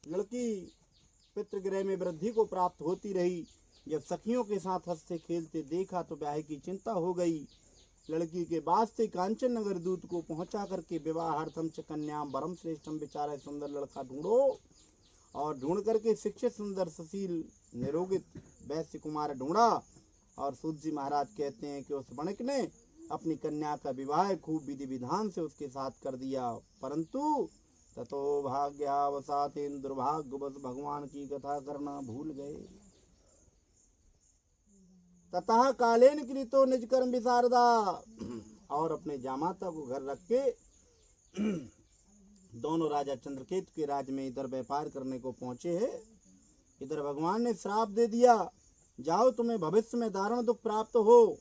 लड़की पितृगृह में वृद्धि को प्राप्त होती रही। जब सखियों के साथ हंसते खेलते देखा तो ब्याह की चिंता हो गई। लड़की के वास्ते कांचन नगर दूत को पहुंचा करके विवाहार्थम च कन्याम वरम श्रेष्ठम विचार सुंदर लड़का ढूंढो, और ढूंढ करके शिक्षित सुंदर सुशील निरोगित वैश्य कुमार ढूंढा। और सूत जी महाराज कहते हैं कि उस वणिक ने अपनी कन्या का विवाह खूब विधि विधान से उसके साथ कर दिया, परंतु ततो भाग्यावसात दुर्भाग्यवश भगवान की कथा करना भूल गए। ततः कालेन कृतो निज कर्म विशारदा, और अपने जामाता को घर रख के दोनों राजा चंद्रकेतु के राज में इधर व्यापार करने को पहुंचे हैं। इधर भगवान ने श्राप दे दिया, जाओ तुम्हें भविष्य में दारुण दुख प्राप्त हो।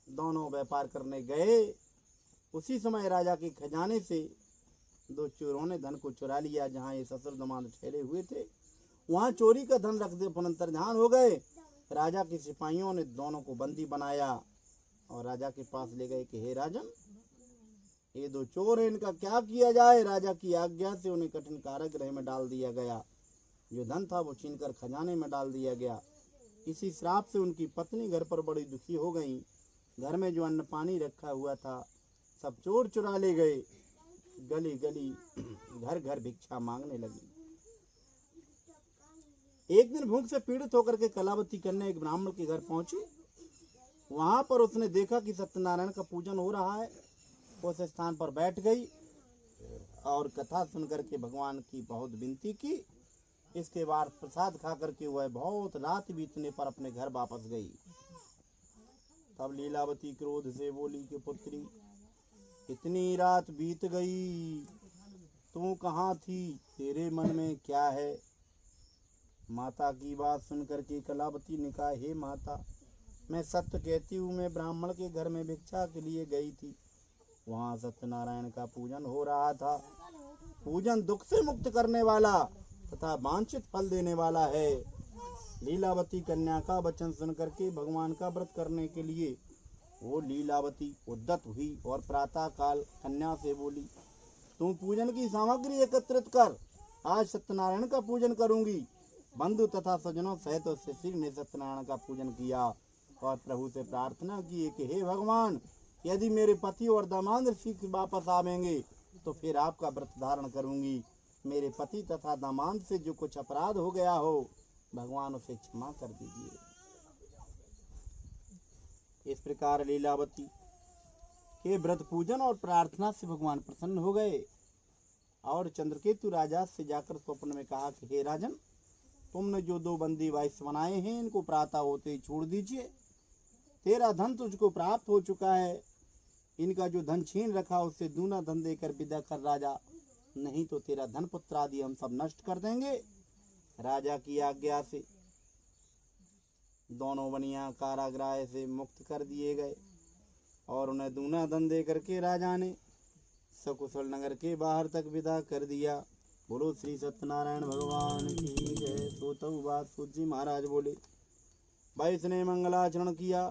दोनों व्यापार करने गए। उसी समय राजा के खजाने से दो चोरों ने धन को चुरा लिया। जहाँ ये ससुर दमाद ठहरे हुए थे वहाँ चोरी का धन रख दे पुनंतर्धान हो गए। राजा के सिपाहियों ने दोनों को बंदी बनाया और राजा के पास ले गए कि हे राजन, ये दो चोर हैं, इनका क्या किया जाए। राजा की आज्ञा से उन्हें कठिन कारागृह में डाल दिया गया। जो धन था वो छीनकर खजाने में डाल दिया गया। इसी श्राप से उनकी पत्नी घर पर बड़ी दुखी हो गई। घर में जो अन्न पानी रखा हुआ था सब चोर चुरा ले गए। गली गली घर घर भिक्षा मांगने लगी। एक दिन भूख से पीड़ित होकर के कलावती कन्या एक ब्राह्मण के घर पहुंची। वहां पर उसने देखा कि सत्यनारायण का पूजन हो रहा है। उस स्थान पर बैठ गई और कथा सुनकर के भगवान की बहुत विनती की। इसके बाद प्रसाद खा करके वह बहुत रात बीतने पर अपने घर वापस गई। तब लीलावती क्रोध से बोली कि पुत्री, इतनी रात बीत गई, तू कहाँ थी, तेरे मन में क्या है। माता की बात सुनकर के कलावती ने कहा, हे माता, मैं सत्य कहती हूँ, मैं ब्राह्मण के घर में भिक्षा के लिए गई थी। वहाँ सत्यनारायण का पूजन हो रहा था। पूजन दुख से मुक्त करने वाला तथा वांछित फल देने वाला है। लीलावती कन्या का वचन सुनकर के भगवान का व्रत करने के लिए वो लीलावती उद्यत हुई और प्रातः काल कन्या से बोली, तू पूजन की सामग्री एकत्रित कर, आज सत्यनारायण का पूजन करूंगी। बंधु तथा स्वजनों सहित उस शिष्य ने सत्यनारायण का पूजन किया और प्रभु से प्रार्थना की कि हे भगवान, यदि मेरे पति और दामाद शीघ्र वापस आवेंगे तो फिर आपका व्रत धारण करूंगी। मेरे पति तथा दामाद से जो कुछ अपराध हो गया हो भगवान उसे क्षमा कर दीजिए। इस प्रकार लीलावती के व्रत पूजन और प्रार्थना से भगवान प्रसन्न हो गए और चंद्रकेतु राजा से जाकर स्वप्न में कहा कि हे राजन, तुमने जो दो बंदी वाइस बनाए हैं इनको प्रातः होते ही छोड़ दीजिए। तेरा धन तुझको प्राप्त हो चुका है। इनका जो धन छीन रखा उससे दूना धन देकर विदा कर राजा, नहीं तो तेरा धन पुत्र आदि हम सब नष्ट कर देंगे। राजा की आज्ञा से दोनों बनिया कारागृह से मुक्त कर दिए गए और उन्हें दूना धन दे करके राजा ने सकुशल नगर के बाहर तक विदा कर दिया। बोलो श्री सत्यनारायण भगवान की जय। सोतु बात सूत जी महाराज बोले, भाई इसने मंगलाचरण किया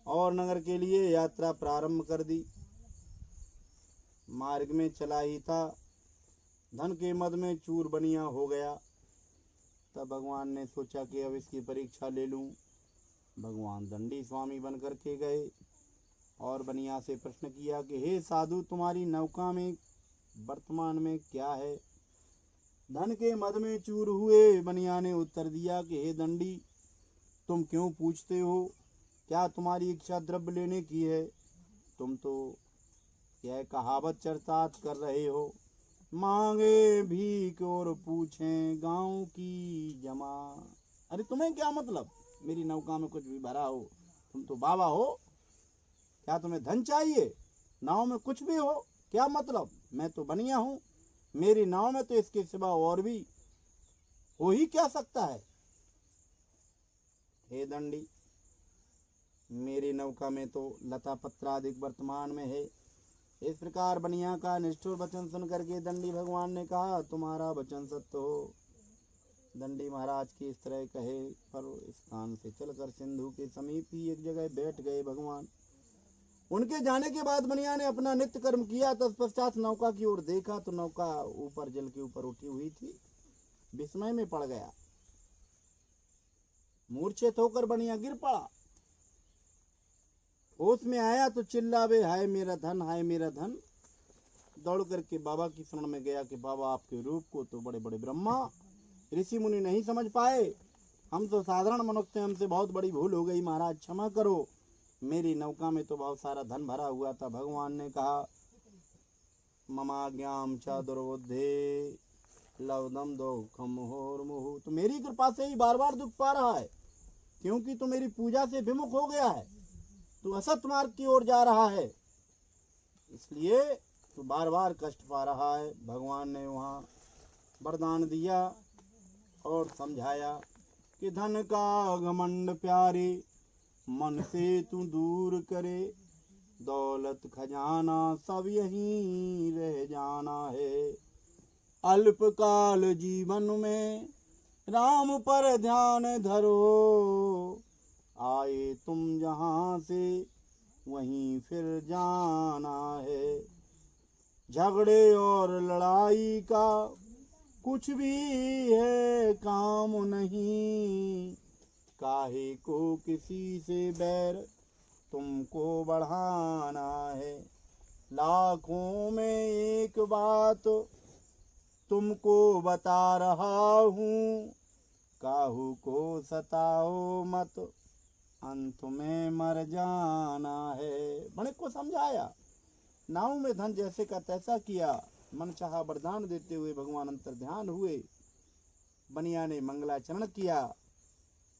और नगर के लिए यात्रा प्रारंभ कर दी। मार्ग में चला ही था, धन के मद में चूर बनिया हो गया। तब भगवान ने सोचा कि अब इसकी परीक्षा ले लूं। भगवान दंडी स्वामी बन करके गए और बनिया से प्रश्न किया कि हे साधु, तुम्हारी नौका में वर्तमान में क्या है। धन के मद में चूर हुए बनिया ने उत्तर दिया कि हे दंडी, तुम क्यों पूछते हो, क्या तुम्हारी इच्छा द्रव्य लेने की है। तुम तो यह कहावत चर्चात कर रहे हो, मांगे भीख और पूछें गांव की जमा। अरे तुम्हें क्या मतलब, मेरी नौका में कुछ भी भरा हो, तुम तो बाबा हो, क्या तुम्हें धन चाहिए। नाव में कुछ भी हो, क्या मतलब, मैं तो बनिया हूँ, मेरी नाव में तो इसके सिवा और भी हो ही क्या सकता है। हे दंडी, मेरी नौका में तो लता पत्र आदि वर्तमान में है। इस प्रकार बनिया का निष्ठुर वचन सुन करके दंडी भगवान ने कहा, तुम्हारा वचन सत्य हो। दंडी महाराज की इस तरह कहे पर स्थान से चलकर सिंधु के समीप ही एक जगह बैठ गए भगवान। उनके जाने के बाद बनिया ने अपना नित्य कर्म किया। तत्पश्चात नौका की ओर देखा तो नौका ऊपर जल के ऊपर उठी हुई थी। विस्मय में पड़ गया, मूर्छित होकर बनिया गिर पड़ा। होश में आया तो चिल्लावे, हाय मेरा धन, हाय मेरा धन। दौड़ करके बाबा की शरण में गया कि बाबा आपके रूप को तो बड़े बड़े ब्रह्मा ऋषि मुनि नहीं समझ पाए, हम तो साधारण मनुष्य, हमसे बहुत बड़ी भूल हो गई, महाराज क्षमा करो। मेरी नौका में तो बहुत सारा धन भरा हुआ था। भगवान ने कहा, ममाज्ञाम च दुर्बुद्धे लवदम दुखम मुहुर्मुहुः, तो मेरी कृपा से ही बार बार दुख पा रहा है, क्योंकि तो मेरी पूजा से विमुख हो गया है, तू असत मार्ग की ओर जा रहा है, इसलिए तू बार बार कष्ट पा रहा है। भगवान ने वहाँ वरदान दिया और समझाया कि धन का घमंड प्यारे, मन से तू दूर करे, दौलत खजाना सब यहीं रह जाना है। अल्पकाल जीवन में राम पर ध्यान धरो, आए तुम जहाँ से वहीं फिर जाना है। झगड़े और लड़ाई का कुछ भी है काम नहीं, काहे को किसी से बैर तुमको बढ़ाना है। लाखों में एक बात तुमको बता रहा हूँ, काहू को सताओ मत, अंत में मर जाना है। बड़े को समझाया, नाव में धन जैसे का तैसा किया, मन चाहा वरदान देते हुए भगवान अंतर ध्यान हुए। बनिया ने मंगलाचरण किया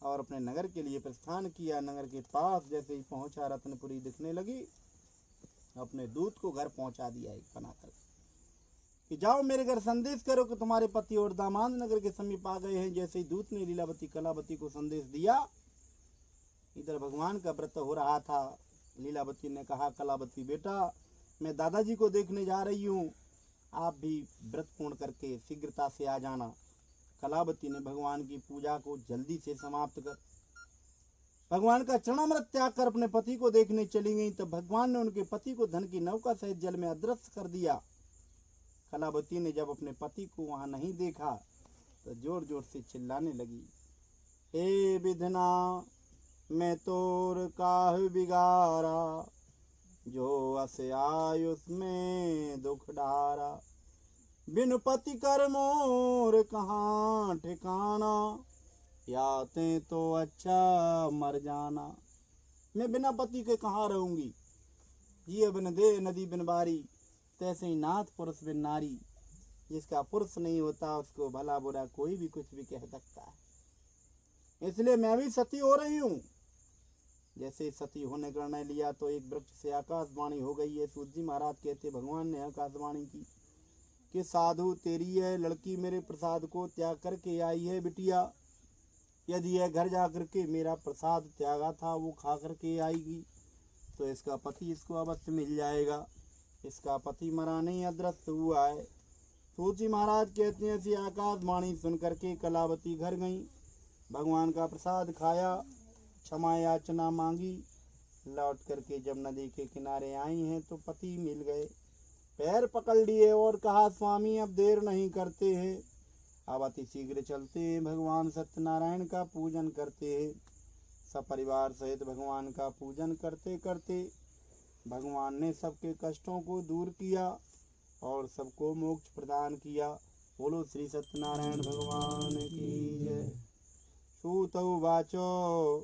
और अपने नगर के लिए प्रस्थान किया। नगर के पास जैसे ही पहुंचा, रत्नपुरी दिखने लगी, अपने दूत को घर पहुंचा दिया एक बनाकर कि जाओ मेरे घर संदेश करो कि तुम्हारे पति और दामाद नगर के समीप आ गए हैं। जैसे ही दूत ने लीलावती कलावती को संदेश दिया, इधर भगवान का व्रत हो रहा था। लीलावती ने कहा, कलावती बेटा, मैं दादाजी को देखने जा रही हूँ, आप भी व्रत पूर्ण करके शीघ्रता से आ जाना। कलावती ने भगवान की पूजा को जल्दी से समाप्त कर भगवान का चरणामृत त्याग कर अपने पति को देखने चली गई। तब भगवान ने उनके पति को धन की नौका सहित जल में अदृश्य कर दिया। कलावती ने जब अपने पति को वहां नहीं देखा तो जोर जोर से चिल्लाने लगी, हे विधना, मैं तोर काह बिगारा, जो अस आयुष में दुख डारा। बिन पति कर मोर कहाँ ठिकाना, याते तो अच्छा मर जाना। मैं बिना पति के कहाँ रहूंगी, जिए बिन दे नदी बिन बारी, तैसे ही नाथ पुरुष बिन नारी। जिसका पुरुष नहीं होता उसको भला बुरा कोई भी कुछ भी कह सकता है, इसलिए मैं भी सती हो रही हूँ। जैसे सती होने का निर्णय लिया तो एक वृक्ष से आकाशवाणी हो गई है। सूत जी महाराज कहते, भगवान ने आकाशवाणी की कि साधु तेरी यह लड़की मेरे प्रसाद को त्याग करके आई है बिटिया, यदि यह घर जा करके मेरा प्रसाद त्यागा था वो खा करके आएगी तो इसका पति इसको अवश्य मिल जाएगा। इसका पति मरा नहीं, अदृश्य हुआ है। सूत जी महाराज कहते हैं, ऐसी आकाशवाणी सुन करके कलावती घर गई, भगवान का प्रसाद खाया, क्षमा याचना मांगी। लौट करके जब नदी के किनारे आई हैं तो पति मिल गए, पैर पकड़ लिए और कहा, स्वामी अब देर नहीं करते हैं, अब अति शीघ्र चलते हैं, भगवान सत्यनारायण का पूजन करते हैं। सपरिवार सहित भगवान का पूजन करते करते भगवान ने सबके कष्टों को दूर किया और सबको मोक्ष प्रदान किया। बोलो श्री सत्यनारायण भगवान की जय। सूत वाचो,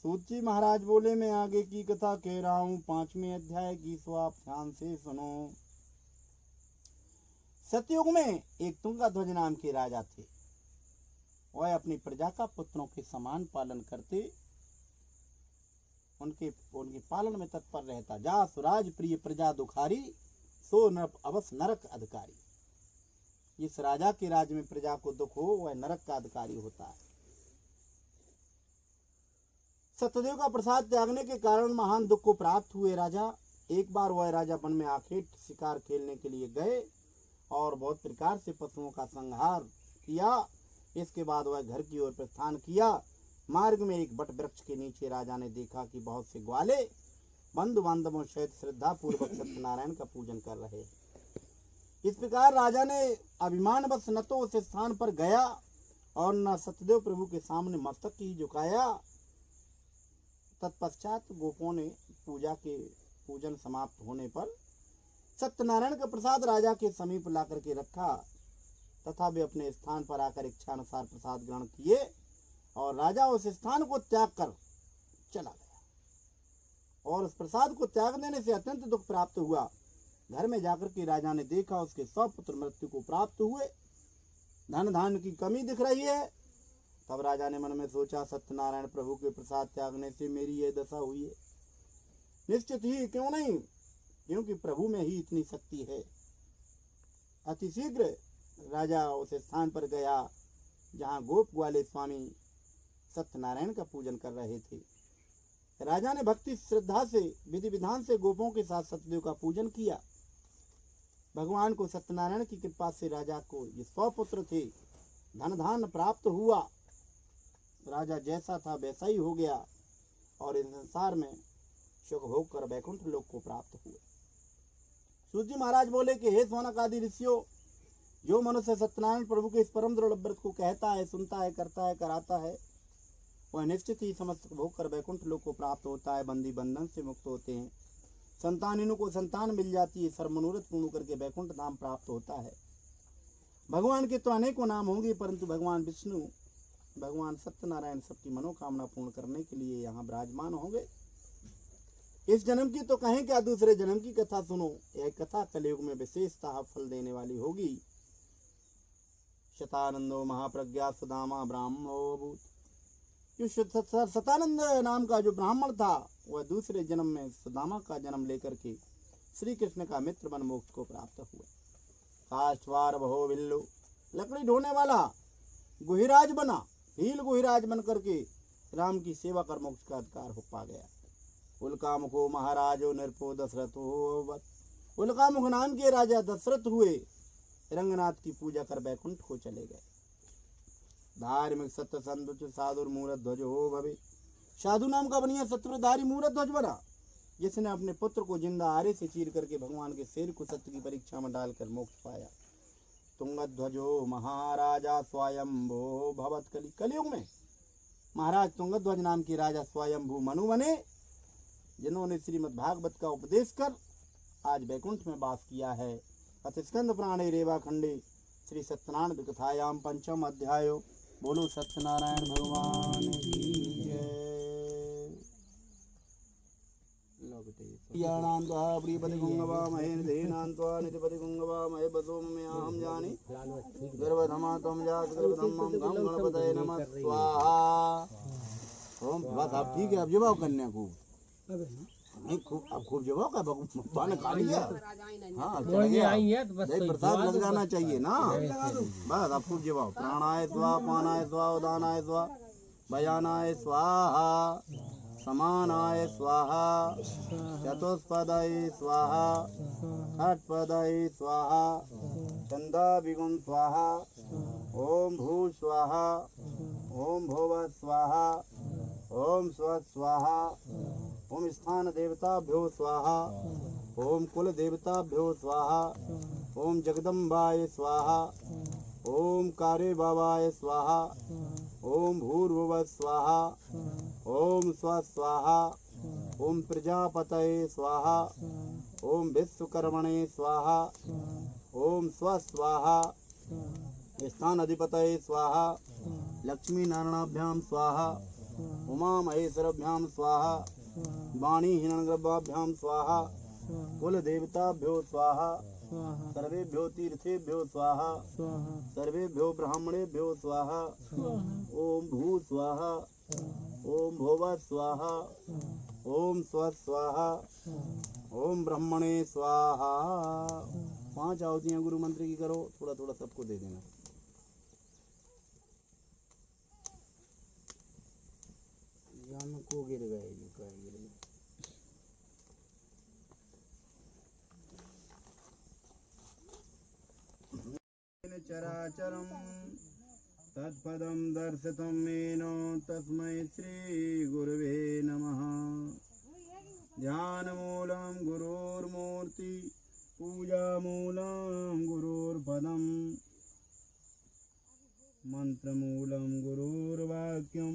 सूत जी महाराज बोले, मैं आगे की कथा कह रहा हूँ 5वें अध्याय की, सो आप ध्यान से सुनो। सतयुग में एक तुंगाध्वज नाम के राजा थे। वह अपनी प्रजा का पुत्रों के समान पालन करते, उनके पालन में तत्पर रहता। जा सुराज प्रिय प्रजा दुखारी, सो नर अवश्य नरक अधिकारी। जिस राजा के राज में प्रजा को दुख हो वह नरक का अधिकारी होता है। सत्यदेव का प्रसाद त्यागने के कारण महान दुख को प्राप्त हुए राजा। एक बार वह राजा वन में आखेट शिकार खेलने के लिए गए और बहुत प्रकार से पशुओं का संहार किया। इसके बाद वह घर की ओर प्रस्थान किया। मार्ग में एक बट वृक्ष के नीचे राजा ने देखा कि बहुत से ग्वाले बंधु बांधवों सहित श्रद्धा पूर्वक सत्यनारायण का पूजन कर रहे। इस प्रकार राजा ने अभिमानवश न तो उस स्थान पर गया और न सत्यदेव प्रभु के सामने मस्तक ही झुकाया। तत्पश्चात गोपों ने पूजन समाप्त होने पर सत्यनारायण का प्रसाद राजा के समीप लाकर के रखा तथा वे अपने स्थान पर आकर इच्छानुसार प्रसाद ग्रहण किए और राजा उस स्थान को त्याग कर चला गया। और उस प्रसाद को त्याग देने से अत्यंत दुख प्राप्त हुआ। घर में जाकर के राजा ने देखा उसके 100 पुत्र मृत्यु को प्राप्त हुए, धन धान्य की कमी दिख रही है। तब राजा ने मन में सोचा, सत्यनारायण प्रभु के प्रसाद त्यागने से मेरी यह दशा हुई है। निश्चित ही क्यों नहीं, क्योंकि प्रभु में ही इतनी शक्ति है। अति शीघ्र राजा उस स्थान पर गया जहाँ गोप ग्वाले स्वामी सत्यनारायण का पूजन कर रहे थे। राजा ने भक्ति श्रद्धा से विधि विधान से गोपों के साथ सत्यदेव का पूजन किया। भगवान को सत्यनारायण की कृपा से राजा को ये 100 पुत्र थे, धन धान प्राप्त हुआ। राजा जैसा था वैसा ही हो गया और इस संसार में सुख भोग कर वैकुंठ लोक को प्राप्त हुए। सूत जी महाराज बोले कि हे सौनक आदि ऋषियों, जो मनुष्य सत्यनारायण प्रभु के इस परम दुर्लभ व्रत को कहता है, सुनता है, करता है, कराता है, वह निश्चित ही समस्त भोग कर वैकुंठ लोक को प्राप्त होता है। बंदी बंधन से मुक्त होते हैं, संतानहीनों को संतान मिल जाती है, सर्व मनोरथ पूर्ण करके वैकुंठ धाम प्राप्त होता है। भगवान के तो अनेकों नाम होंगे, परंतु भगवान विष्णु, भगवान सत्यनारायण सबकी मनोकामना पूर्ण करने के लिए यहाँ विराजमान होंगे। इस जन्म की तो कहें क्या, दूसरे जन्म की कथा सुनो। यह कथा कलयुग में विशेषतः फल देने वाली होगी। शतानंदो महाप्रज्ञा सुदामा ब्राह्मणो भूत। शतानंद नाम का जो ब्राह्मण था वह दूसरे जन्म में सुदामा का जन्म लेकर के श्री कृष्ण का मित्र बन मोक्ष को प्राप्त हुए। काष्ठवार भो बिल्लु, लकड़ी ढोने वाला गुहिराज बना, भील गुहिराज बन करके राम की सेवा कर मोक्ष का अधिकार हो पा गया। उल्कामुखो महाराजो नृपो दशरथो। उल्कामुख नाम के राजा दशरथ हुए, रंगनाथ की पूजा कर बैकुंठ को चले गए। धार्मिक सत्य संतुच साधुर मूरत ध्वज हो भवे। साधु नाम का बनिया सत्वधारी मूरत ध्वज बना, जिसने अपने पुत्र को जिंदा आरे से चीर करके भगवान के शेर को सत्य की परीक्षा में डालकर मोक्ष पाया। तुंगध्वजो महाराजा स्वयंभो भवत कली। कलयुग में महाराज तुंगध्वज नाम के राजा स्वयंभू मनु बने, जिन्होंने श्रीमद् भागवत का उपदेश कर आज वैकुंठ में वास किया है। अतिस्कंद पुराणे रेवा खंडे श्री सत्यनारायण कथायाम 5वां अध्याय। बोलो सत्यनारायण भगवान की जय। यानान्त्वा प्रियपति गुंगवा महेन देनान्त्वा निधिपति गुंगवा महे बसो में अहम जाने गर्भधमा त्वं जात गर्भधम्मं गं गणपतये नमः स्वाहा। ओम बस आप ठीक है, अब जवाब कन्या को नहीं खूब जवाब का भगवान ने खा लिया। हाँ प्रसाद लग जाना चाहिए ना, बस आप खूब जवाब। प्राणाय स्वाहा, पानाय स्वाहा, उदानाय स्वाहा, भयानाय स्वाहा, समानाय स्वाहा, चतुष्पदाय स्वाहा, षट्पदाय स्वाहा, चंदा विगुण स्वाहा, ओम भू स्वाहा, ओम भुव स्वाहा, ओम स्व स्वाहा, ओम स्थान देवताभ्यो स्वाहा, ओम कुल देवताभ्यो स्वाहा, ओम जगदम्बाय स्वाहा, ओम कारे बाबाय स्वाहा, ओम भूर्भुवः स्वाहा, ओम स्व स्वाहा, ओम प्रजापतये स्वाहा, ओम विश्वकर्मणे स्वाहा, ओम स्व स्वाहा, स्थान अधिपतये स्वाहा, लक्ष्मी नारायणाभ्याम स्वाहा, उमा महेश्वराभ्याम स्वाहा, वाणी हिरण्यगर्भाभ्याम स्वाहा, कुल देवताभ्यो स्वाहा, सर्वेभ्यो तीर्थेभ्यो स्वाहा, सर्वेभ्यो ब्राह्मणेभ्यो स्वाहा, ओम भू स्वाहा, ओम भुव स्वाहा, ओम स्व स्वाहा, ओम ब्रह्मणे स्वाहा। 5 आहुतियां गुरु मंत्र की करो, थोड़ा थोड़ा सबको दे देना। को गिर गए चराचरम तत्पदं दर्शितं येन तस्मै श्री गुरुवे नमः। ध्यानमूलं गुरोर्मूर्ति पूजामूलं गुरोर्पदम् मंत्रमूलं गुरोर्वाक्यं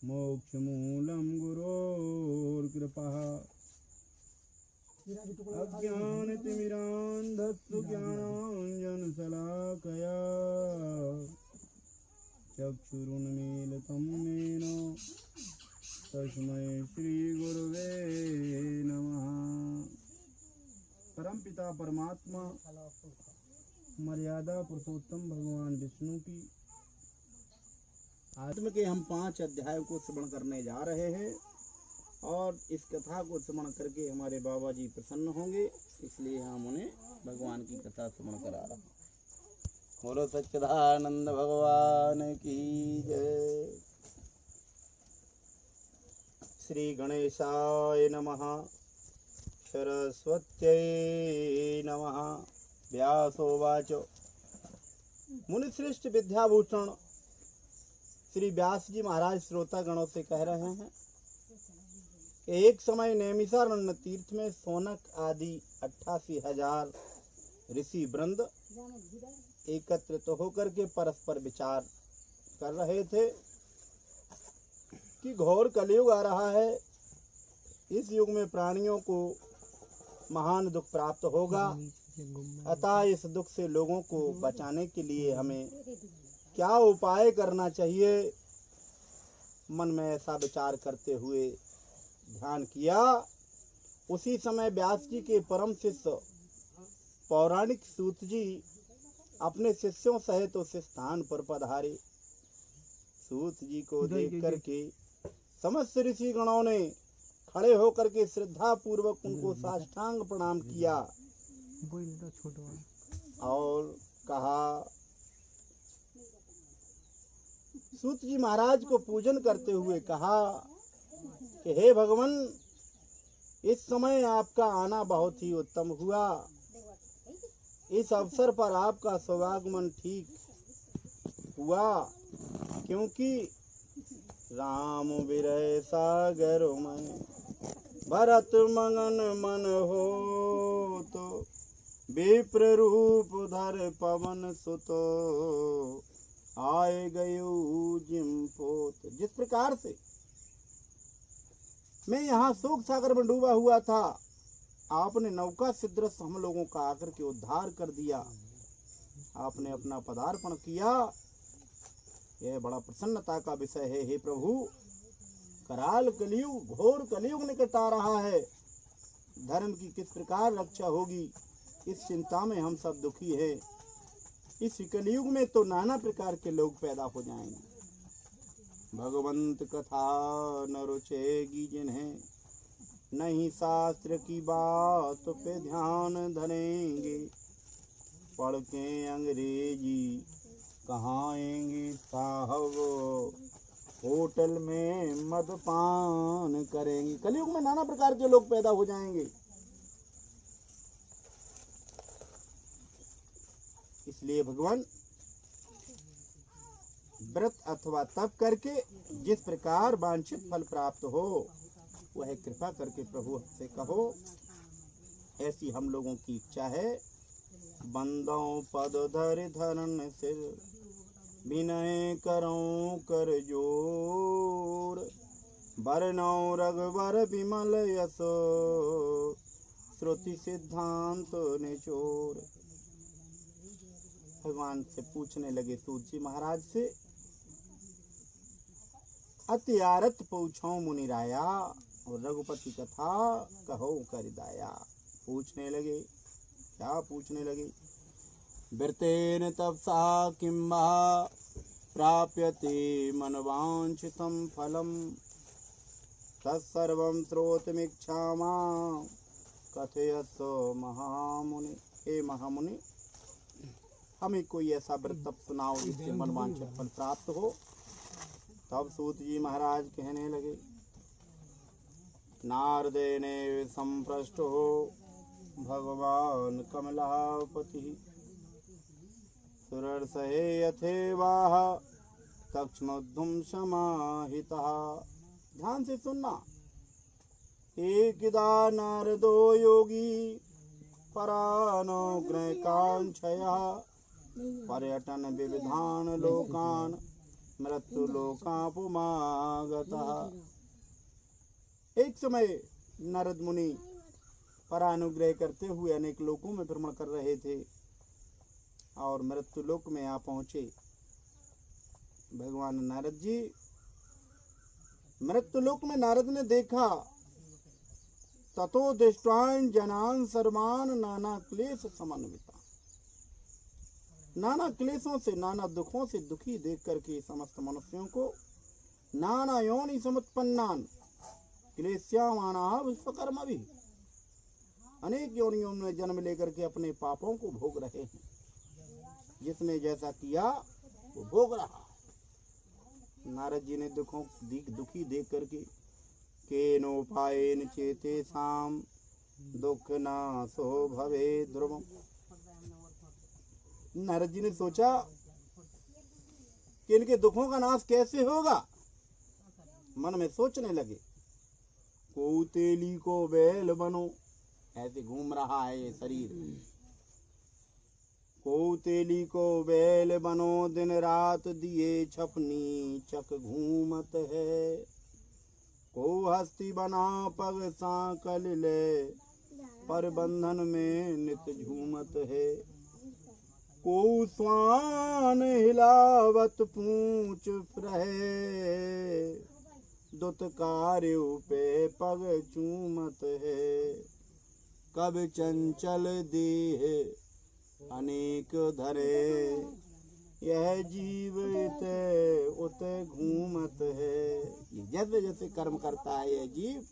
मोक्षमूलं गुरोर्कृपा अज्ञानतिमिरान्धस्य ज्ञानाञ्जनशलाकया चक्षुरुन्मीलितं येन तस्मै श्रीगुरुवे नमः। परमपिता परमात्मा मर्यादा पुरुषोत्तम भगवान विष्णु की आत्म के हम 5 अध्यायों को श्रवण करने जा रहे हैं और इस कथा को श्रवण करके हमारे बाबा जी प्रसन्न होंगे, इसलिए हम उन्हें भगवान की कथा श्रवण करा रहे हैं। बोलो सच्चिदानंद भगवान की जय। श्री गणेशाय नमः। सरस्वत्यै नमः। व्यासोवाच मुनिश्रेष्ठ विद्याभूषण श्री व्यास जी महाराज श्रोता गणों से कह रहे हैं, एक समय नैमिषारण्य तीर्थ में सोनक आदि 88,000 ऋषि वृंद एकत्रित होकर के परस्पर विचार कर रहे थे कि घोर कलयुग आ रहा है, इस युग में प्राणियों को महान दुख प्राप्त होगा, अतः इस दुख से लोगों को बचाने के लिए हमें क्या उपाय करना चाहिए। मन में ऐसा विचार करते हुए ध्यान किया। उसी समय व्यास जी के परम शिष्य पौराणिक सूत जी अपने शिष्यों सहित उस स्थान पर पधारे। सूत जी को देख करके समस्त ऋषि गणों ने खड़े होकर के श्रद्धा पूर्वक उनको साष्टांग प्रणाम किया और कहा, सूत जी महाराज को पूजन करते हुए कहा कि हे भगवान, इस समय आपका आना बहुत ही उत्तम हुआ। इस अवसर पर आपका स्वागमन ठीक हुआ, क्योंकि राम विरह सागर में भरत मगन मन हो, तो विप्र रूप धर पवन सुत आए गयो जिम पोत। जिस प्रकार से मैं यहाँ शोक सागर में डूबा हुआ था, आपने नौका सदृश हम लोगों का आकर के उद्धार कर दिया, आपने अपना पदार्पण किया, यह बड़ा प्रसन्नता का विषय है। हे प्रभु, कराल कलयुग, घोर कलयुग निकट आ रहा है, धर्म की किस प्रकार रक्षा होगी, इस चिंता में हम सब दुखी हैं। इस कलयुग में तो नाना प्रकार के लोग पैदा हो जाएंगे। भगवंत कथा न रुचेगी जिन्हें, नहीं शास्त्र की बात पे ध्यान धरेंगे, पढ़ के अंग्रेजी कहाएंगे साहब, होटल में मदपान करेंगे। कलयुग में नाना प्रकार के लोग पैदा हो जाएंगे, इसलिए भगवान व्रत अथवा तप करके जिस प्रकार वांछित फल प्राप्त हो, वह कृपा करके प्रभु से कहो। ऐसी हम लोगों की इच्छा है। बंदों पद धर धरन सिर, विनय करो कर जोर, बरनौ रघुवर विमल यशो, श्रुति सिद्धांत निचोर। भगवान से पूछने लगे सूत जी महाराज से, अत्यारत पूछो मुनिराया, और रघुपति कथा कहो कर दाया। पूछने लगे, क्या पूछने लगे? वृतेन तपसा किंबा प्राप्यते मनवांछितं फलम, तत्सर्वं श्रोतुमिच्छामा कथयत महामुनि। हे महामुनि, हमें कोई ऐसा व्रत तप सुनाओ जिससे मनवांछित फल प्राप्त हो। तब सूत जी महाराज कहने लगे, नारदेने संप्रष्टो भगवान कमलापति, सुरर्षहे यथेवाह तक्ष्मोद्धुम समाहितः। ध्यान से सुनना। एकदा नारदो योगी परानुग्रह कांक्षया पर्यटन विविधान लोकान मृत्यु लोकापुमागतः। एक समय नारद मुनि परानुग्रह करते हुए अनेक लोकों में भ्रमण कर रहे थे और मृत्यु लोक में आ पहुंचे। भगवान नारद जी मृत्यु लोक में नारद ने देखा, ततो दृष्टान जनान सर्वान नाना क्लेश समन्विता। नाना क्लेशों से, नाना दुखों से दुखी देख करके समस्त मनुष्यों को नाना योनि समुत्पन्नान क्लेश्यामाना विश्वकर्मा भी, अनेक योनियों में जन्म लेकर के अपने पापों को भोग रहे हैं। जिसने जैसा किया वो भोग रहा। नारद जी ने दुखी देख करके केनोपायेन चेतेषां दुख नाशो भवे ध्रुवम्। नारद जी ने सोचा कि इनके दुखों का नाश कैसे होगा। मन में सोचने लगे, कौतेली को बैल बनो, ऐसे घूम रहा है ये शरीर। कौतेली को बैल बनो, दिन रात दिए छपनी चक घूमत है। को हस्ती बना पग सांकल ले, पर बंधन में नित झूमत है। को स्वान हिलावत पूंछ रहे, दुत कार्य पे पग चूमत है। कब चंचल देह अनेक धरे, यह जीव उत घूमत है। जैसे जैसे कर्म करता है यह जीव,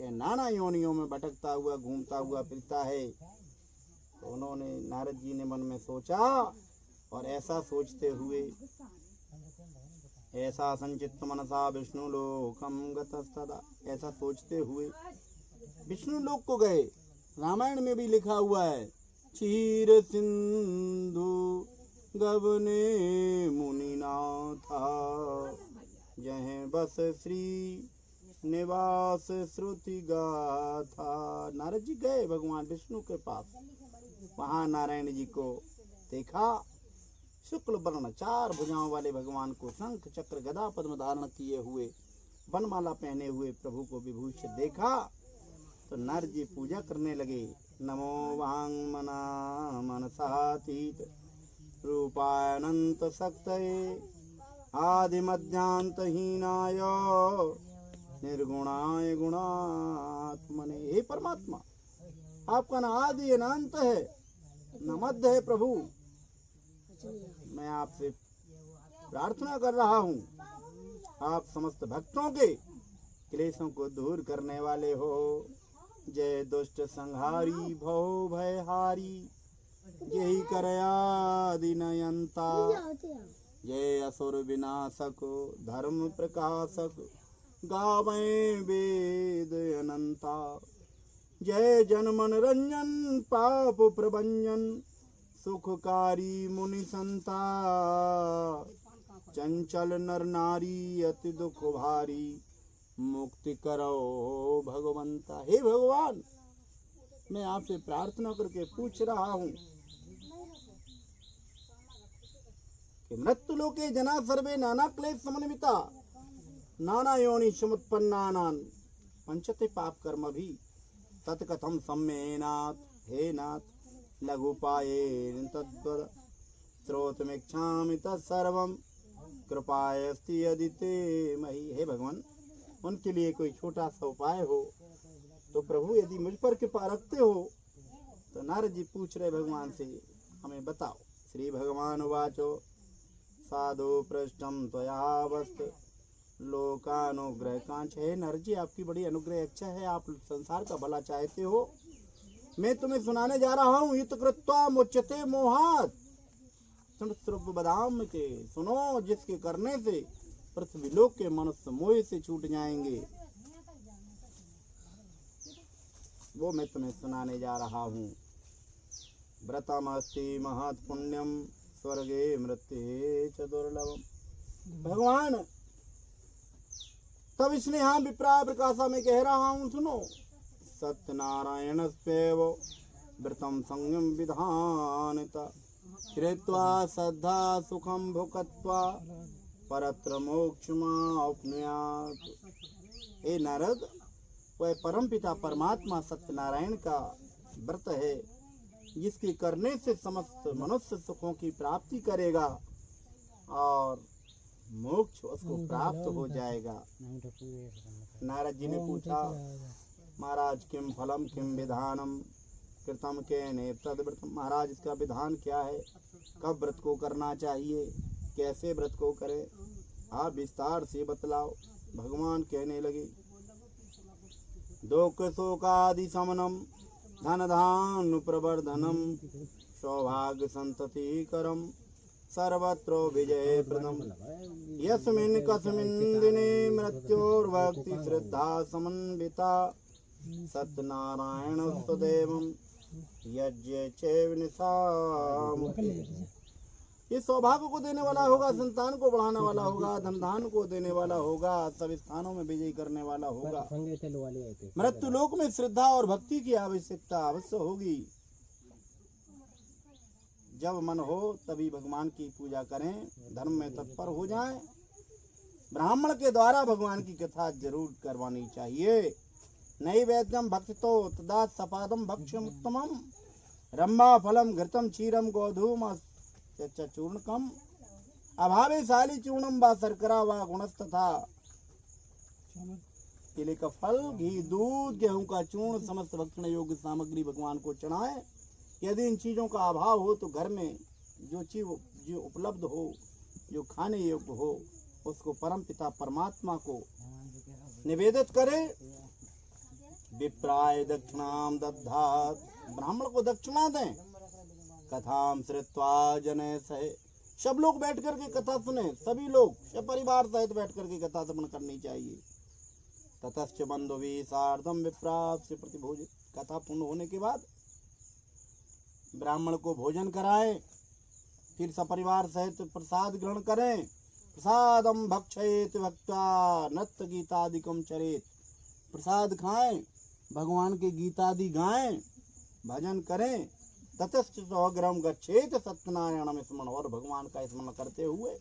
यह नाना योनियों में भटकता हुआ घूमता हुआ फिरता है। तो उन्होंने, नारद जी ने मन में सोचा और ऐसा सोचते हुए, ऐसा संचित मनसा विष्णु लोकम गतस्तदा, ऐसा सोचते हुए विष्णु लोक को गए। रामायण में भी लिखा हुआ है, क्षीर सिंधु गबने मुनिनाथा, जहाँ बस श्री निवास श्रुति गाथा। नारद जी गए भगवान विष्णु के पास। वहां नारायण जी को देखा, शुक्ल वर्ण 4 भुजाओं वाले भगवान को शंख चक्र गदा पद्म धारण किए हुए, वनमाला पहने हुए प्रभु को विभूषित देखा। तो नारद जी पूजा करने लगे। नमो वांग मना मनसातीत रूपायनंत शक्तये, आदि मध्यांत हीनाय निर्गुणाय गुणात्मने। हे परमात्मा, आपका न आदि न अंत है, न मध्य है। प्रभु, मैं आपसे प्रार्थना कर रहा हूँ, आप समस्त भक्तों के क्लेशों को दूर करने वाले हो। जय दुष्ट संहारी भव भयहारी, यही करयादि नयंता। जय असुर विनाशक धर्म प्रकाशक, गावें वेद अनंता। जय जन मन रंजन पाप प्रभंजन, सुखकारी मुनि संता। चंचल नर नारी अति दुख भारी, मुक्ति करो भगवंता। हे भगवान, मैं आपसे प्रार्थना करके पूछ रहा हूँ कि मृत्यु लोके जना सर्वे नाना क्लेश समन्विता, नाना योनि समुत्पन्नानान पंचते पाप कर्म भी तत्कथम सम्मेनाथ। हे नाथ, लघुपायेन तद्वद श्रोतुमिच्छामि तत्सर्वं, कृपायस्ति यदि ते मही। हे भगवान, उनके लिए कोई छोटा सा उपाय हो तो प्रभु यदि मुझ पर कृपा रखते हो तो नारद जी पूछ रहे भगवान से, हमें बताओ। श्री भगवान वाचो साधु पृष्ठम त्वयावस्त लोकानुग्रह कांच। है नारद जी, आपकी बड़ी अनुग्रह इच्छा है, आप संसार का भला चाहते हो। मैं तुम्हें सुनाने जा रहा हूँ, युत कृत्वा मुच्यते मोहात। बदाम के सुनो, जिसके करने से पृथ्वी लोक के मनुष्य मोह से छूट जाएंगे, वो मैं तुम्हें सुनाने जा रहा हूँ। व्रतमस्ति महत् पुण्यम, स्वर्गे मृत्यु च दुर्लभम। भगवान, तब इसने हाँ विप्रा प्रकाशा में कह रहा हूँ, सुनो। सत्यनारायण स्वेव व्रतम संयम विधानता कृत्वा श्रद्धा सुखम भुक्त्वा परत्र मोक्षमाप्नुयात्। हे नारद, वह परम पिता परमात्मा सत्यनारायण का व्रत है जिसके करने से समस्त मनुष्य सुखों की प्राप्ति करेगा और मोक्ष उसको प्राप्त हो जाएगा। नारद जी ने पूछा, महाराज किम फलम किम विधानम कृतम केने तद्व्रतम। महाराज, इसका विधान क्या है, कब व्रत को करना चाहिए, कैसे व्रत को करें, आप विस्तार से बतलाओ। भगवान कहने लगे, दुख शोकादि शमनम धन धानु प्रवर्धनम सौभाग्य संतति करम सर्वत्र विजय प्रदम यस्मिन् कस्मिन् दिने मृत्योर्भक्ति श्रद्धा समन्विता सत्यनारायण सदैवं यज्ञ चैवनिशामुखे। ये सौभाग्य को देने वाला होगा, संतान को बढ़ाने वाला होगा, धनधान को देने वाला होगा, सब स्थानों में विजयी करने वाला होगा। मृत्यु लोक में श्रद्धा और भक्ति की आवश्यकता अवश्य होगी। जब मन हो तभी भगवान की पूजा करें, धर्म में तत्पर हो जाएं। ब्राह्मण के द्वारा भगवान की कथा जरूर करवानी चाहिए। नैवेद्यम भक्षितो तदा सपादम भक्ष्यम उत्तमम रंभा फलम घृतम क्षीरम गोधूम चूर्णकम अभावे शाली चूर्णम व शर्करा व गुणस्तथा। केले का फल, घी, दूध, गेहूं का चूर्ण, समस्त भक्षण योग्य सामग्री भगवान को चढ़ाएं। यदि इन चीजों का अभाव हो तो घर में जो चीज जो उपलब्ध हो, जो खाने योग्य हो, उसको परम पिता परमात्मा को निवेदित करें। विप्राय दक्षिणाम दद्धात्, ब्राह्मण को दक्षिणा दें। कथाम श्रुत्वा जने सहे, सब लोग बैठ करके कथा सुने, सभी लोग सब परिवार सहित बैठ करके कथा श्रवण करनी चाहिए। ततश्च बंधुवी सार्धम विप्राप से प्रतिभोजित, कथा पूर्ण होने के बाद ब्राह्मण को भोजन कराएं, फिर सपरिवार सहित प्रसाद ग्रहण करें। प्रसादम भक्षयेत भक्त्वा नत्थ गीतादिकम चरेत, प्रसाद खाएं, भगवान के गीतादि गाएं, भजन करें। ततश्च स्वगृहं गच्छेत सत्यनारायणम स्मरण, और भगवान का स्मरण करते हुए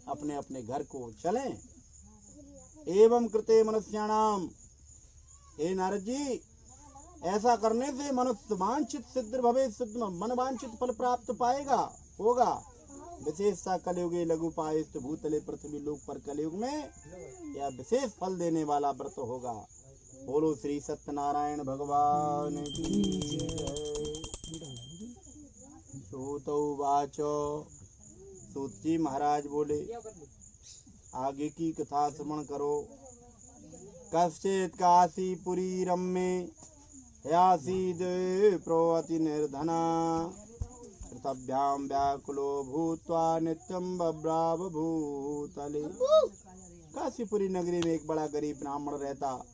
अपने अपने घर को चलें। एवं कृते मनुष्याणाम, हे नारद जी, ऐसा करने से मनुष्य वांछित सिद्ध भवे, सिद्ध मन वांछित फल प्राप्त पाएगा होगा। विशेषता कलयुगे लघु पायस्त भूतले पृथ्वी लोक पर कलयुग में यह विशेष फल देने वाला व्रत होगा। बोलो श्री सत्यनारायण भगवान की जय। सूतो वाचो, सूत जी महाराज बोले, आगे की कथा श्रवण करो। कश्चित् काशीपुरी रम्ये यासीद प्रोअति निर्धना कृतभ्याम व्याकुलो भूत्वा नित्यं बभ्राव भूतले। काशीपुरी नगरी में एक बड़ा गरीब ब्राह्मण रहता।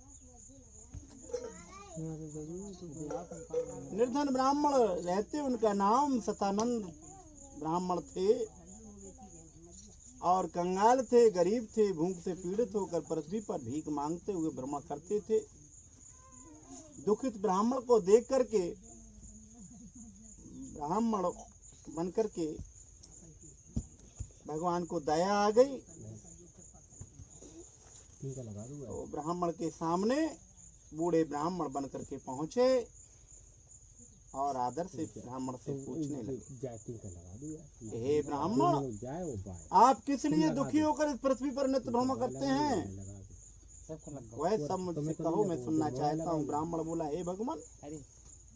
निर्धन ब्राह्मण रहते, उनका नाम सतानंद ब्राह्मण थे और कंगाल थे, गरीब थे, भूख से पीड़ित होकर पृथ्वी पर भीख मांगते हुए भ्रमण करते थे। दुखित ब्राह्मण को देख करके ब्राह्मण बन करके भगवान को दया आ गई। तो ब्राह्मण के सामने बूढ़े ब्राह्मण बन करके पहुंचे और आदर से ब्राह्मण से पूछने लगे, हे ब्राह्मण, आप किस लिए दुखी होकर इस पृथ्वी पर नित्य भ्रमण करते हैं? वह सब मुझसे कहो, मैं सुनना चाहता हूँ। ब्राह्मण बोला, हे भगवान,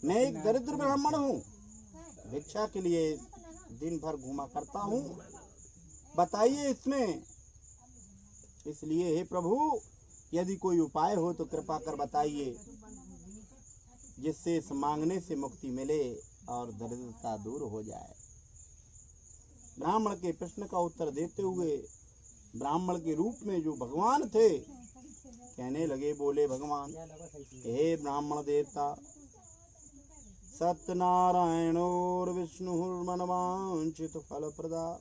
मैं एक दरिद्र ब्राह्मण हूँ, भिक्षा के लिए दिन भर घूमा करता हूँ, बताइए इसमें। इसलिए हे प्रभु, यदि कोई उपाय हो तो कृपा कर बताइए, जिससे इस मांगने से मुक्ति मिले और दरिद्रता दूर हो जाए। ब्राह्मण के प्रश्न का उत्तर देते हुए ब्राह्मण के रूप में जो भगवान थे कहने लगे, बोले भगवान, हे ब्राह्मण देवता, सत्यनारायणोर विष्णुर्मनवांछित फल प्रदा।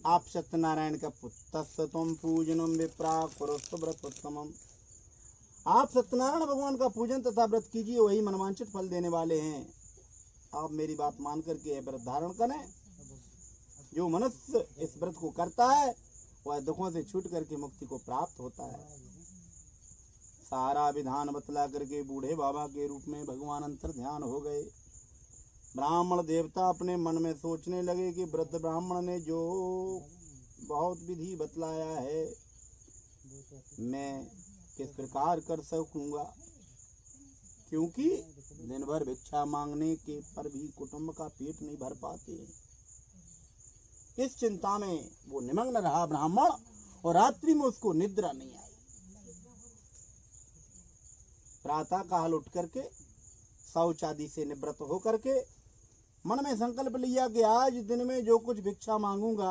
आप सत्यनारायण का पुत्र तुम पूजनम विप्रा कुरुस्व व्रतोत्तमम। आप सत्यनारायण भगवान का पूजन तथा व्रत कीजिए, वही मनवांछित फल देने वाले हैं। आप मेरी बात मान करके व्रत धारण करें। जो मनुष्य इस व्रत को करता है वह दुखों से छूट करके मुक्ति को प्राप्त होता है। सारा विधान बतला करके बूढ़े बाबा के रूप में भगवान अंतर ध्यान हो गए। ब्राह्मण देवता अपने मन में सोचने लगे कि वृद्ध ब्राह्मण ने जो बहुत विधि बतलाया है मैं किस प्रकार कर सकूंगा, क्योंकि दिन भर भिक्षा मांगने के पर भी कुटुंब का पेट नहीं भर पाते। इस चिंता में वो निमग्न रहा ब्राह्मण, और रात्रि में उसको निद्रा नहीं आई। प्रातः काल उठ करके शौच आदि से निवृत्त हो करके मन में संकल्प लिया कि आज दिन में जो कुछ भिक्षा मांगूंगा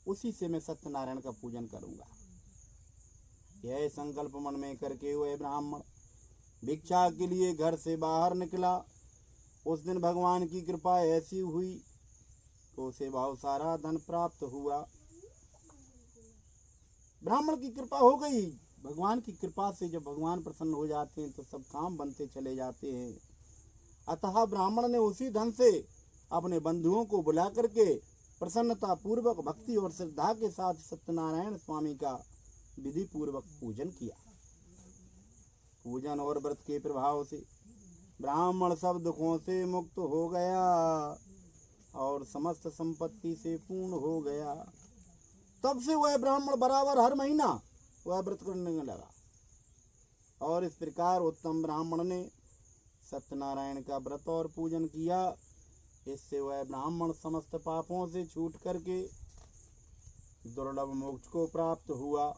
उसी से मैं सत्यनारायण का पूजन करूंगा। यह संकल्प मन में करके वह ब्राह्मण भिक्षा के लिए घर से बाहर निकला। उस दिन भगवान की कृपा ऐसी हुई तो उसे बहुत सारा धन प्राप्त हुआ। ब्राह्मण की कृपा हो गई। भगवान की कृपा से जब भगवान प्रसन्न हो जाते हैं तो सब काम बनते चले जाते हैं। अतः ब्राह्मण ने उसी धन से अपने बंधुओं को बुला करके प्रसन्नता पूर्वक भक्ति और श्रद्धा के साथ सत्यनारायण स्वामी का विधि पूर्वक पूजन किया। पूजन और व्रत के प्रभाव से ब्राह्मण सब दुखों से मुक्त हो गया और समस्त संपत्ति से पूर्ण हो गया। तब से वह ब्राह्मण बराबर हर महीना वह व्रत करने लगा, और इस प्रकार उत्तम ब्राह्मण ने सत्यनारायण का व्रत और पूजन किया। इससे वह ब्राह्मण समस्त पापों से छूट करके दुर्लभ मोक्ष को प्राप्त हुआ।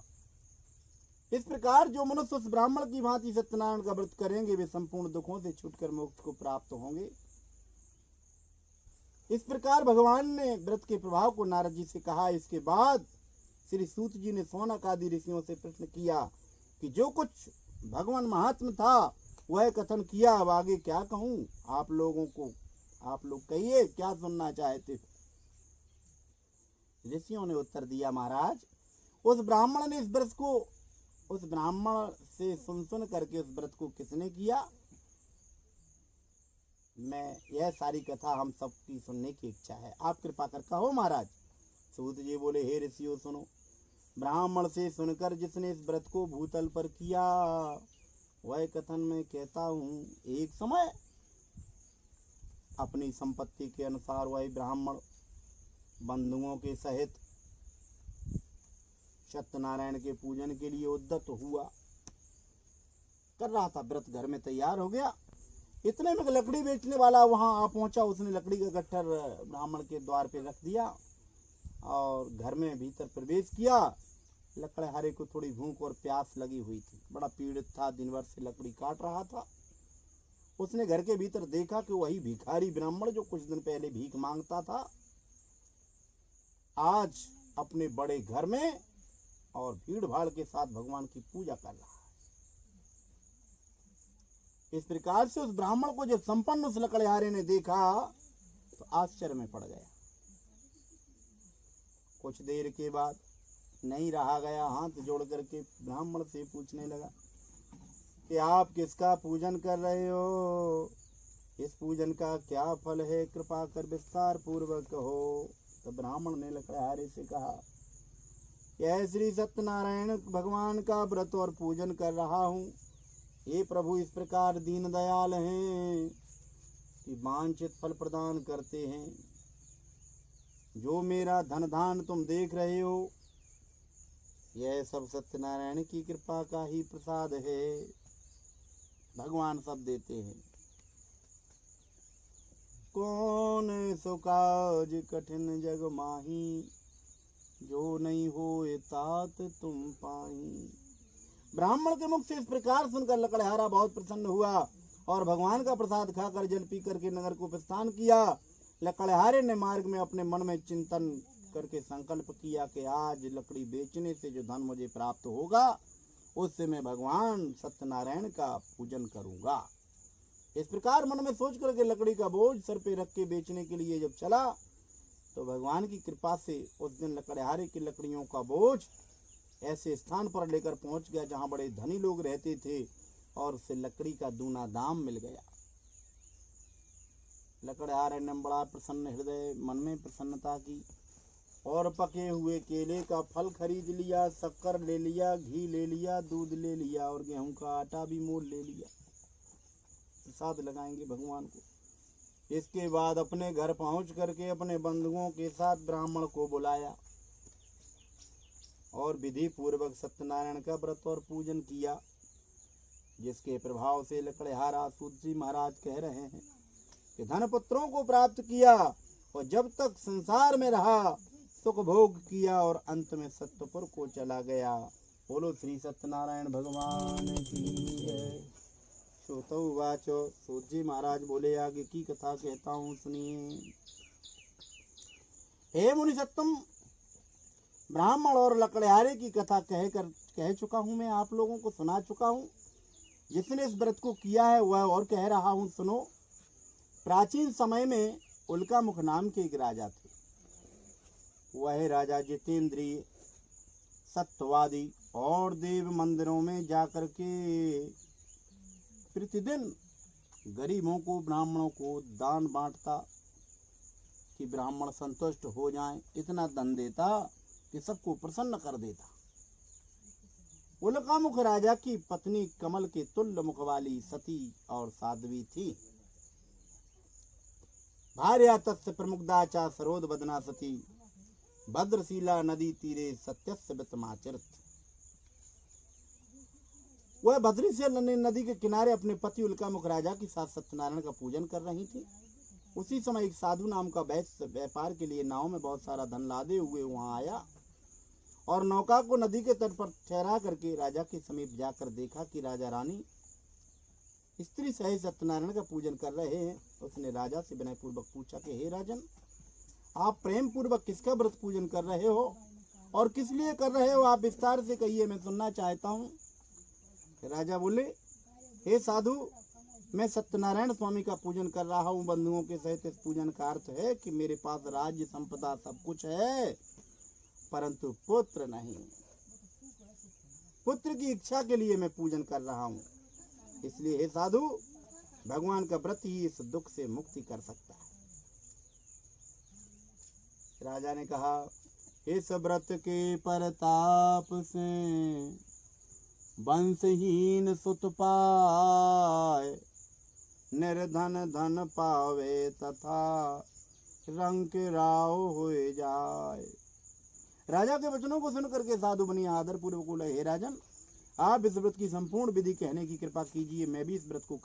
इस प्रकार जो मनुष्य उस ब्राह्मण की भांति सत्यनारायण का व्रत करेंगे वे संपूर्ण दुखों से छूटकर मोक्ष को प्राप्त होंगे। इस प्रकार भगवान ने व्रत के प्रभाव को नारद जी से कहा। इसके बाद श्री सूत जी ने सौनक आदि ऋषियों से प्रश्न किया कि जो कुछ भगवान महात्म था वह कथन किया, अब आगे क्या कहूं आप लोगों को, आप लोग कहिए क्या सुनना चाहते हो। ऋषियों ने उत्तर दिया, महाराज उस ब्राह्मण ने इस व्रत को, उस ब्राह्मण से सुन करके उस व्रत को किसने किया, मैं यह सारी कथा हम सबकी सुनने की इच्छा है, आप कृपा कर कहो महाराज। सूत जी बोले, हे ऋषियों सुनो, ब्राह्मण से सुनकर जिसने इस व्रत को भूतल पर किया वह कथन मैं कहता हूँ। एक समय अपनी संपत्ति के अनुसार वह ब्राह्मण बंधुओं के सहित सत्यनारायण के पूजन के लिए उद्यत हुआ। कर रहा था व्रत, घर में तैयार हो गया। इतने में लकड़ी बेचने वाला वहां आ पहुंचा। उसने लकड़ी का गट्ठर ब्राह्मण के द्वार पे रख दिया और घर में भीतर प्रवेश किया। लकड़हारे को थोड़ी भूख और प्यास लगी हुई थी, बड़ा पीड़ित था, दिन भर से लकड़ी काट रहा था। उसने घर के भीतर देखा कि वही भिखारी ब्राह्मण जो कुछ दिन पहले भीख मांगता था आज अपने बड़े घर में और भीड़ भाड़ के साथ भगवान की पूजा कर रहा है। इस प्रकार से उस ब्राह्मण को जब संपन्न उस लकड़हारे ने देखा तो आश्चर्य में पड़ गया। कुछ देर के बाद नहीं रहा गया, हाथ जोड़ करके ब्राह्मण से पूछने लगा कि आप किसका पूजन कर रहे हो, इस पूजन का क्या फल है, कृपा कर विस्तार पूर्वक कहो। तो ब्राह्मण ने लकड़हारे से कहा, यह श्री सत्यनारायण भगवान का व्रत और पूजन कर रहा हूँ। ये प्रभु इस प्रकार दीन दयाल हैं कि वांछित फल प्रदान करते हैं। जो मेरा धन धान तुम देख रहे हो यह सब सत्यनारायण की कृपा का ही प्रसाद है। भगवान सब देते हैं। कौन सो काज कठिन जग माही, जो नहीं होए तात तुम पाही। ब्राह्मण के मुख से इस प्रकार सुनकर लकड़हारा बहुत प्रसन्न हुआ और भगवान का प्रसाद खाकर जल पी करके नगर को प्रस्थान किया। लकड़हारे ने मार्ग में अपने मन में चिंतन करके संकल्प किया कि आज लकड़ी बेचने से जो धन मुझे प्राप्त होगा उससे मैं भगवान सत्यनारायण का पूजन करूंगा। इस प्रकार मन में सोच करके लकड़ी का बोझ सर पे रख के बेचने के लिए जब चला तो भगवान की कृपा से उस दिन लकड़हारे की लकड़ियों का बोझ ऐसे स्थान पर लेकर पहुंच गया जहां बड़े धनी लोग रहते थे और उसे लकड़ी का दूना दाम मिल गया। लकड़हारे ने बड़ा प्रसन्न हृदय मन में प्रसन्नता की और पके हुए केले का फल खरीद लिया, शक्कर ले लिया, घी ले लिया, दूध ले लिया और गेहूं का आटा भी मोल ले लिया। प्रसाद लगाएंगे भगवान को। इसके बाद अपने घर पहुंच करके अपने बंधुओं के साथ ब्राह्मण को बुलाया और विधि पूर्वक सत्यनारायण का व्रत और पूजन किया, जिसके प्रभाव से लकड़हारा सूत जी महाराज कह रहे हैं कि धन पुत्रों को प्राप्त किया और जब तक संसार में रहा सुख भोग किया और अंत में सत्यपुर को चला गया। बोलो श्री सत्यनारायण भगवान की जय। श्रोतोवाचो, सूत जी महाराज बोले आगे की कथा कहता हूँ, सुनिए। हे मुनि सत्तम, ब्राह्मण और लकड़हारे की कथा कह चुका हूँ, मैं आप लोगों को सुना चुका हूँ। जिसने इस व्रत को किया है वह और कह रहा हूँ, सुनो। प्राचीन समय में उल्कामुख नाम के एक राजा थे। वह राजा जितेंद्रिय, सत्यवादी और देव मंदिरों में जाकर के प्रतिदिन गरीबों को, ब्राह्मणों को दान बांटता कि ब्राह्मण संतुष्ट हो जाएं। इतना धन देता कि सबको प्रसन्न कर देता। उल्कामुख राजा की पत्नी कमल के तुल्य मुख वाली सती और साध्वी थी। भार्या तस्य प्रमुग्धाचा सरोद बदना सती, भद्रशीला नदी तीरे सत्यस्य वितमाचरित। वह भद्रशीला नदी के किनारे अपने पति उल्कामुख राजा के साथ सत्यनारायण का पूजन कर रही थी। उसी समय एक साधु नाम का वैश्य व्यापार के लिए नाव में बहुत सारा धन लादे हुए वहां आया और नौका को नदी के तट पर ठहरा करके राजा के समीप जाकर देखा कि राजा रानी स्त्री सहित सत्यनारायण का पूजन कर रहे हैं। उसने राजा से विनय पूर्वक पूछा कि हे राजन, आप प्रेम पूर्वक किसका व्रत पूजन कर रहे हो और किस लिए कर रहे हो? आप विस्तार से कहिए, मैं सुनना चाहता हूँ। राजा बोले, हे साधु, मैं सत्यनारायण स्वामी का पूजन कर रहा हूँ बंधुओं के सहित। इस पूजन का अर्थ है कि मेरे पास राज्य संपदा सब कुछ है, परंतु पुत्र नहीं। पुत्र की इच्छा के लिए मैं पूजन कर रहा हूँ। इसलिए हे साधु, भगवान का व्रत ही इस दुख से मुक्ति कर सकता है। राजा ने कहा, इस व्रत के परताप से वंशहीन सुत पाए, निर्धन धन पावे तथा रंक राव हो जाए। राजा के वचनों को सुनकर के साधु बनी आदर पूर्वक बोला, हे राजन, आप इस व्रत की संपूर्ण विधि कहने की कृपा कीजिए, मैं भी इस व्रत को